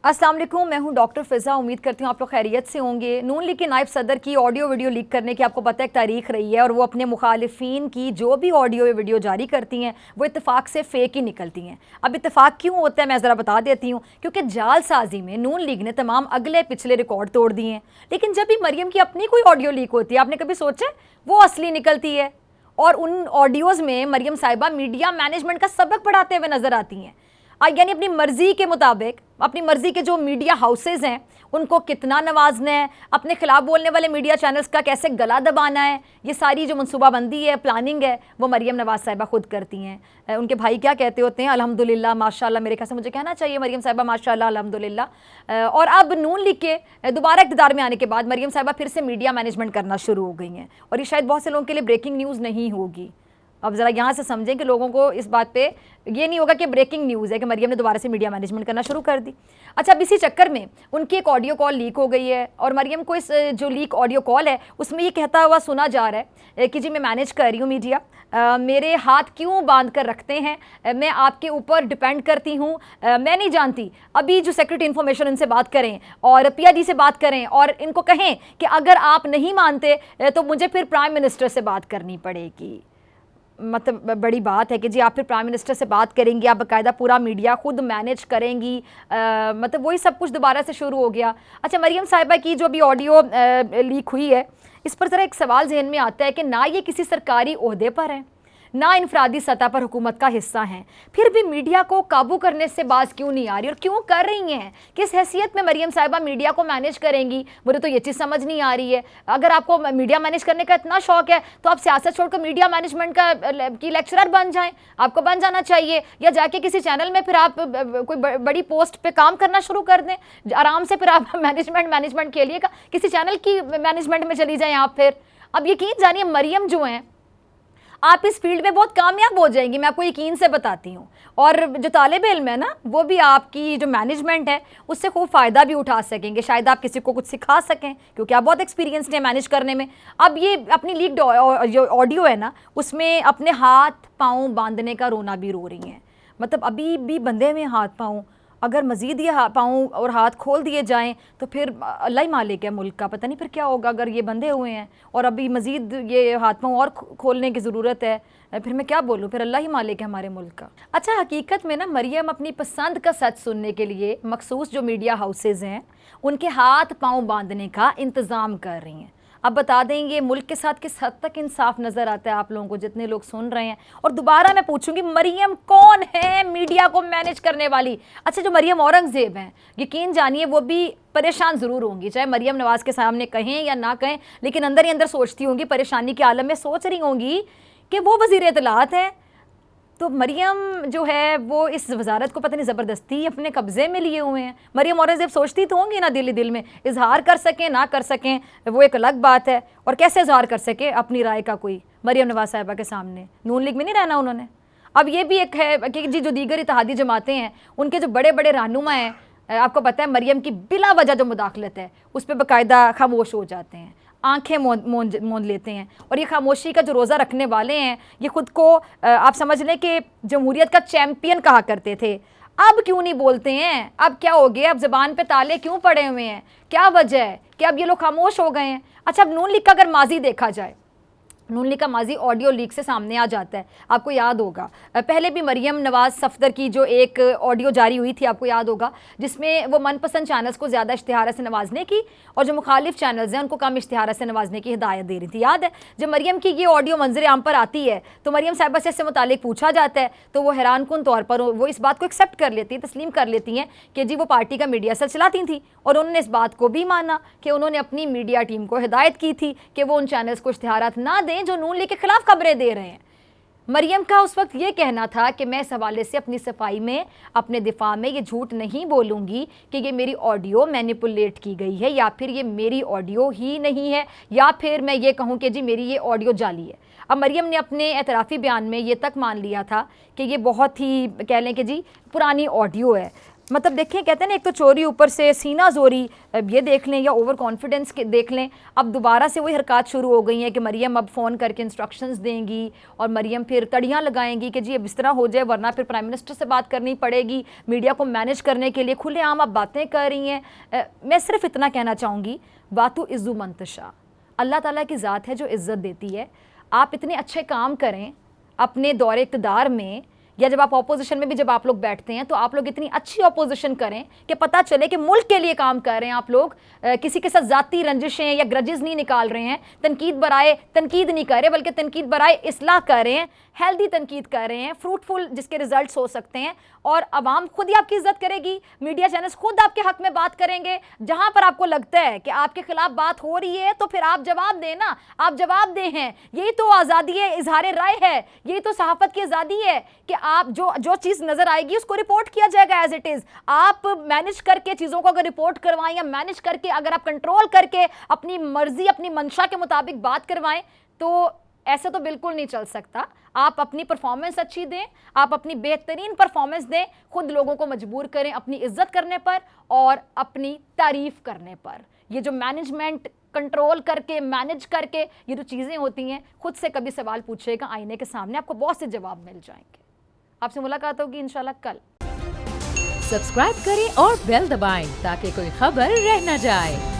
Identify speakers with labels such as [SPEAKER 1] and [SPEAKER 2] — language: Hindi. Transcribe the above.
[SPEAKER 1] अस्सलाम वालेकुम, मैं हूं डॉक्टर फ़िज़ा। उम्मीद करती हूँ आप लोग खैरियत से होंगे। नून लीग के नायब सदर की ऑडियो वीडियो लीक करने की आपको पता है एक तारीख रही है, और वो अपने मुखालिफिन की जो भी ऑडियो या वीडियो जारी करती हैं वो इत्तेफाक से फ़ेक ही निकलती हैं। अब इत्तेफाक क्यों होता है मैं ज़रा बता देती हूँ, क्योंकि जालसाजी में नून लीग ने तमाम अगले पिछले रिकॉर्ड तोड़ दिए हैं। लेकिन जब भी मरियम की अपनी कोई ऑडियो लीक होती है, आपने कभी सोचा वो असली निकलती है, और उन ऑडियोज़ में मरियम साहिबा मीडिया मैनेजमेंट का सबक पढ़ाते हुए नज़र आती हैं। यानी अपनी मर्जी के मुताबिक अपनी मर्जी के जो मीडिया हाउसेज हैं उनको कितना नवाजना है, अपने खिलाफ बोलने वाले मीडिया चैनल्स का कैसे गला दबाना है, ये सारी जो मनसूबाबंदी है, प्लानिंग है, वो मरियम नवाज साहिबा खुद करती हैं। उनके भाई क्या कहते होते हैं, अल्हम्दुलिल्लाह माशाल्लाह, मेरे ख्याल से मुझे कहना चाहिए मरियम साहिबा माशाल्लाह अल्हम्दुलिल्लाह। और अब नून लीग के दोबारा इक़्तिदार में आने के बाद मरियम साहिबा फिर से मीडिया मैनेजमेंट करना शुरू हो गई हैं, और ये शायद बहुत से लोगों के लिए ब्रेकिंग न्यूज़ नहीं होगी। अब ज़रा यहाँ से समझें कि लोगों को इस बात पे ये नहीं होगा कि ब्रेकिंग न्यूज़ है कि मरियम ने दोबारा से मीडिया मैनेजमेंट करना शुरू कर दी। अच्छा, अब इसी चक्कर में उनकी एक ऑडियो कॉल लीक हो गई है, और मरियम को इस जो लीक ऑडियो कॉल है उसमें ये कहता हुआ सुना जा रहा है कि जी मैं मैनेज कर रही हूँ मीडिया, मेरे हाथ क्यों बांध कर रखते हैं, मैं आपके ऊपर डिपेंड करती हूँ, मैं नहीं जानती। अभी जो सेक्रेटरी इन्फॉर्मेशन इनसे बात करें और PID से बात करें और इनको कहें कि अगर आप नहीं मानते तो मुझे फिर प्राइम मिनिस्टर से बात करनी पड़ेगी। मतलब बड़ी बात है कि जी आप फिर प्राइम मिनिस्टर से बात करेंगी, आप बाकायदा पूरा मीडिया खुद मैनेज करेंगी, मतलब वही सब कुछ दोबारा से शुरू हो गया। अच्छा, मरियम साहिबा की जो अभी ऑडियो लीक हुई है, इस पर ज़रा एक सवाल जहन में आता है कि ना ये किसी सरकारी ओहदे पर है, ना इनफरादी सतह पर हुकूमत का हिस्सा हैं, फिर भी मीडिया को काबू करने से बाज क्यों नहीं आ रही, और क्यों कर रही हैं, किस हैसियत में मरियम साहिबा मीडिया को मैनेज करेंगी, मुझे तो ये चीज़ समझ नहीं आ रही है। अगर आपको मीडिया मैनेज करने का इतना शौक है तो आप सियासत छोड़कर मीडिया मैनेजमेंट की लेक्चरर बन जाएं, आपको बन जाना चाहिए, या जाके किसी चैनल में फिर आप कोई बड़ी पोस्ट पे काम करना शुरू कर दें, आराम से फिर आप मैनेजमेंट के लिए किसी चैनल की मैनेजमेंट में चली जाएँ आप। फिर अब यकीन जानिए मरियम जो हैं आप इस फील्ड में बहुत कामयाब हो जाएंगी, मैं आपको यकीन से बताती हूँ। और जो तालिब इल्म है ना, वो भी आपकी जो मैनेजमेंट है उससे खूब फ़ायदा भी उठा सकेंगे, शायद आप किसी को कुछ सिखा सकें, क्योंकि आप बहुत एक्सपीरियंस्ड हैं मैनेज करने में। अब ये अपनी लीक जो ऑडियो है ना, उसमें अपने हाथ पाँव बांधने का रोना भी रो रही हैं। मतलब अभी भी बंधे में हाथ पाँव, अगर मज़ीद ये पाँव और हाथ खोल दिए जाएं तो फिर अल्लाह ही मालिक है मुल्क का, पता नहीं फिर क्या होगा अगर ये बंधे हुए हैं और अभी मज़ीद ये हाथ पाँव और खोलने की ज़रूरत है, फिर मैं क्या बोलूँ, फिर अल्लाह ही मालिक है हमारे मुल्क का। अच्छा, हकीकत में ना मरियम अपनी पसंद का सच सुनने के लिए मखसूस जो मीडिया हाउसेज़ हैं उनके हाथ पाँव बांधने का इंतज़ाम कर रही हैं। अब बता दें ये मुल्क के साथ किस हद तक इंसाफ नज़र आता है आप लोगों को, जितने लोग सुन रहे हैं। और दोबारा मैं पूछूंगी, मरियम कौन है मीडिया को मैनेज करने वाली? अच्छा, जो मरियम औरंगज़ेब हैं, यकीन जानिए वो भी परेशान ज़रूर होंगी, चाहे मरियम नवाज़ के सामने कहें या ना कहें, लेकिन अंदर ही अंदर सोचती होंगी, परेशानी के आलम में सोच रही होंगी कि वो वज़ीर इत्तलात हैं, तो मरियम जो है वो इस वजारत को पता नहीं ज़बरदस्ती अपने कब्ज़े में लिए हुए हैं। मरियम औरंगज़ेब सोचती तो होंगी ना, दिल में इजहार कर सकें ना कर सकें वो एक अलग बात है, और कैसे इजहार कर सके अपनी राय का कोई मरियम नवाज साहिबा के सामने, नून लीग में नहीं रहना उन्होंने। अब ये भी एक है कि जी जो दीगर इत्तेहादी जमातें हैं उनके जो बड़े बड़े रहनुमा हैं, आपको पता है मरियम की बिला वजह जो मुदाखलत है उस पर बाकायदा खामोश हो जाते हैं, आंखें मोंद लेते हैं, और ये खामोशी का जो रोज़ा रखने वाले हैं ये ख़ुद को आप समझ लें कि जमहूरियत का चैम्पियन कहा करते थे। अब क्यों नहीं बोलते हैं? अब क्या हो गया? अब ज़बान पे ताले क्यों पड़े हुए हैं? क्या वजह है कि अब ये लोग खामोश हो गए हैं? अच्छा, अब नून लीग का अगर माजी देखा जाए, नून लीग का माजी ऑडियो लीक से सामने आ जाता है। आपको याद होगा पहले भी मरियम नवाज़ सफदर की जो एक ऑडियो जारी हुई थी, आपको याद होगा, जिसमें वो मनपसंद चैनल्स को ज़्यादा इश्तिहार से नवाजने की और जो मुखालिफ चैनल्स हैं उनको कम इश्तिहार से नवाजने की हिदायत दे रही थी। याद है जब मरियम की ये ऑडियो मंजर आम पर आती है तो मरियम साहिबा से इससे मुतालिक पूछा जाता है तो वो हैरान कुन तौर पर वो इस बात को एक्सेप्ट कर लेती हैं, तस्लीम कर लेती हैं कि जी वो पार्टी का मीडिया सेल चलाती थी, और उन्होंने इस बात को भी माना कि उन्होंने अपनी मीडिया टीम को हिदायत की थी कि वो उन चैनल्स को इश्तिहारात ना दें जो नून लीग के खिलाफ खबरें दे रहे हैं। मरियम का उस वक्त ये कहना था कि मैं इस हवाले से अपनी सफाई में, अपने दिफा में ये झूठ नहीं बोलूँगी कि ये मेरी ऑडियो मैनिपुलेट की गई है, या फिर ये मेरी ऑडियो ही नहीं है, या फिर मैं ये कहूँ कि जी मेरी ये ऑडियो जाली है। अब मरियम ने अपने एतराफ़ी बयान में ये तक मान लिया था कि ये बहुत ही कह लें कि जी पुरानी ऑडियो है। मतलब देखिए, कहते हैं ना, एक तो चोरी ऊपर से सीना जोरी, ये देख लें, या ओवर कॉन्फिडेंस के देख लें। अब दोबारा से वही हरकत शुरू हो गई हैं कि मरियम अब फ़ोन करके इंस्ट्रक्शंस देंगी और मरियम फिर तड़ियाँ लगाएंगी कि जी अब इस तरह हो जाए, वरना फिर प्राइम मिनिस्टर से बात करनी पड़ेगी। मीडिया को मैनेज करने के लिए खुलेआम आप बातें कर रही हैं। मैं सिर्फ इतना कहना चाहूँगी, वातु इज़्ज़ु मंतशा, अल्लाह ताला की ज़ात है जो इज़्ज़त देती है। आप इतने अच्छे काम करें अपने दौरे इक़्तिदार में, या जब आप ऑपोजिशन में भी जब आप लोग बैठते हैं तो आप लोग इतनी अच्छी ऑपोजिशन करें कि पता चले कि मुल्क के लिए काम कर रहे हैं आप लोग। किसी के साथ ज़ाती रंजिशें या ग्रजेस नहीं निकाल रहे हैं, तनकीद बराए तनकीद नहीं कर रहे, बल्कि तनकीद बराए इस्लाह कर रहे हैं, हेल्दी तनकीद कर रहे हैं, फ्रूटफुल जिसके रिजल्ट्स हो सकते हैं। और आवाम खुद ही आपकी इज्जत करेगी, मीडिया चैनल्स खुद आपके हक में बात करेंगे। जहां पर आपको लगता है कि आपके खिलाफ बात हो रही है तो फिर आप जवाब दें ना, आप जवाब दें। हैं यही तो आज़ादी है, इजहार राय है, यही तो सहाफत की आज़ादी है कि आप जो चीज़ नज़र आएगी उसको रिपोर्ट किया जाएगा एज इट इज़। आप मैनेज करके चीज़ों को अगर रिपोर्ट करवाएं, या मैनेज करके अगर आप कंट्रोल करके अपनी मर्जी अपनी मंशा के मुताबिक बात करवाएं, तो ऐसे तो बिल्कुल नहीं चल सकता। आप अपनी परफॉर्मेंस अच्छी दें, आप अपनी बेहतरीन परफॉर्मेंस दें, खुद लोगों को मजबूर करें अपनी इज्जत करने पर और अपनी तारीफ करने पर। ये जो मैनेजमेंट कंट्रोल करके मैनेज करके ये जो चीज़ें होती हैं, खुद से कभी सवाल पूछेगा आईने के सामने, आपको बहुत से जवाब मिल जाएंगे। आपसे मुलाकात होगी इंशाल्लाह कल।
[SPEAKER 2] सब्सक्राइब करें और बेल दबाएं ताकि कोई खबर रह न जाए।